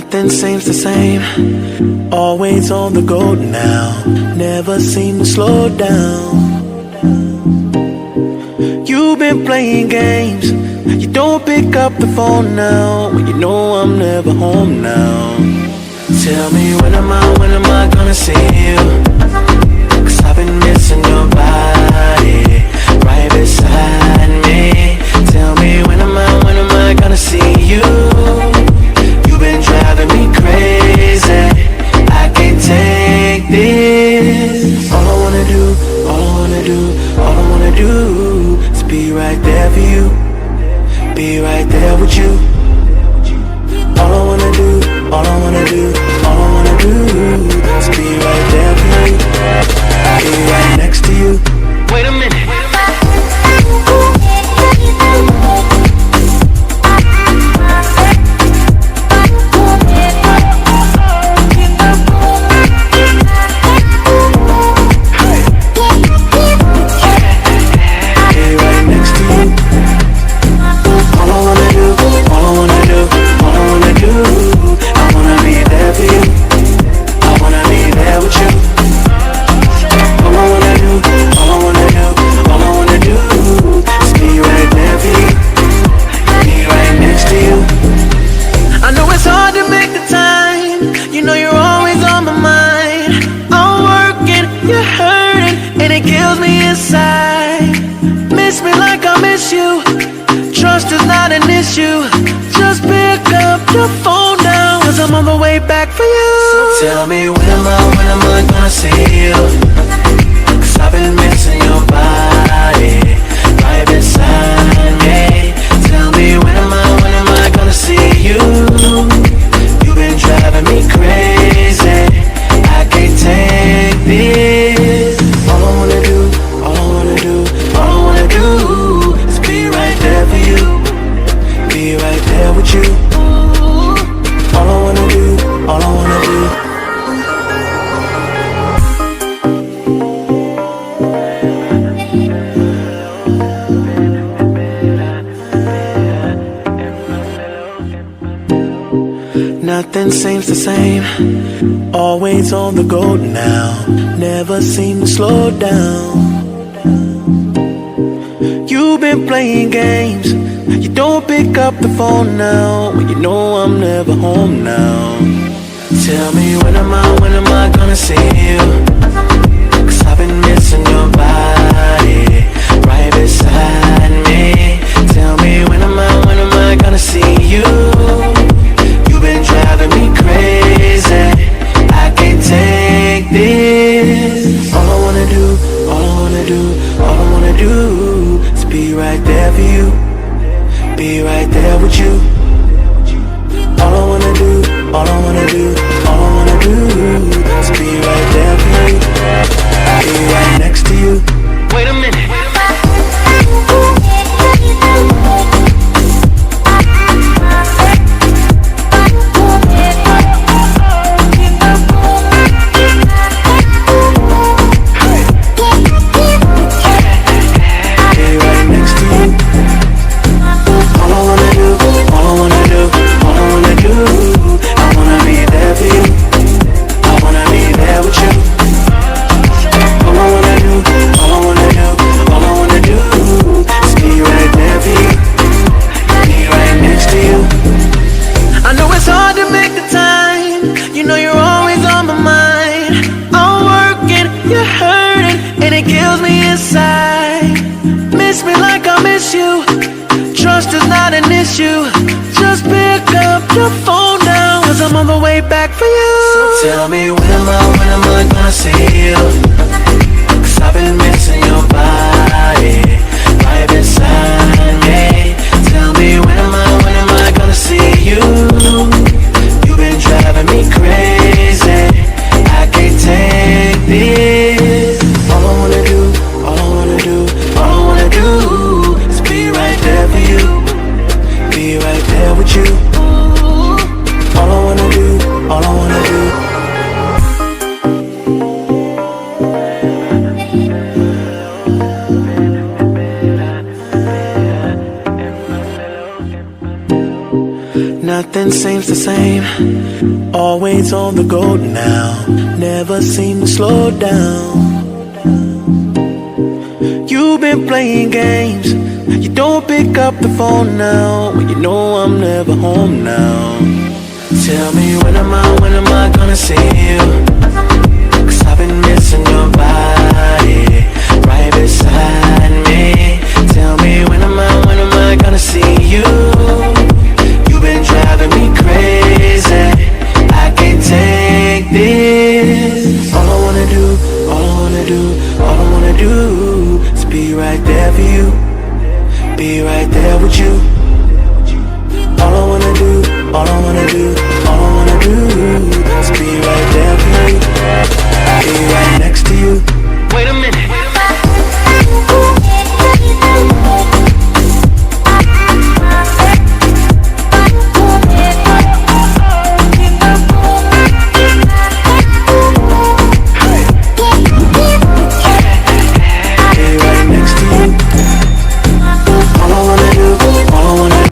Nothing seems the same, always on the go now, never seem to slow down. You've been playing games, you don't pick up the phone now, when you know I'm never home now. Tell me when am I gonna see you? 'Cause I've been missing your body, right beside me. Tell me when am I gonna see you? You've been driving me crazy, I can't take this. All I wanna do is be right there for you, be right there with you. All I wanna do is be right there for you, be right next to you. Wait a minute. Tell me when am I gonna see you? 'Cause I've been missing your body, right beside me. Tell me when am I gonna see you? You've been driving me crazy, I can't take this. All I wanna do is be right there for you, be right there with you. All I wanna do Nothing seems the same, always on the go now, never seem to slow down. You've been playing games, you don't pick up the phone now, when you know I'm never home now. Tell me when am I gonna see you? 'Cause I've been missing your body, right beside me. Tell me when am I gonna see you? You've been driving me crazy, I can't take this. All I wanna do is be right there for you, be right there with you. All I wanna do is be right there for you, be right next to you. Wait a minute. Tell me when am I gonna see you? 'Cause I've been missing your body, right beside me. Tell me when am I gonna see you? You've been driving me crazy, I can't take this. All I wanna do is be right there for you, be right there with you. All I wanna do nothing seems the same. Always on the go now, never seem to slow down. You've been playing games, you don't pick up the phone now, when you know I'm never home now. Tell me when am I gonna see you? 'Cause I've been missing your body right beside me. Tell me when am I gonna see you? You've been driving me crazy, I can't take this. All I wanna do is be right there for you, be right there with you.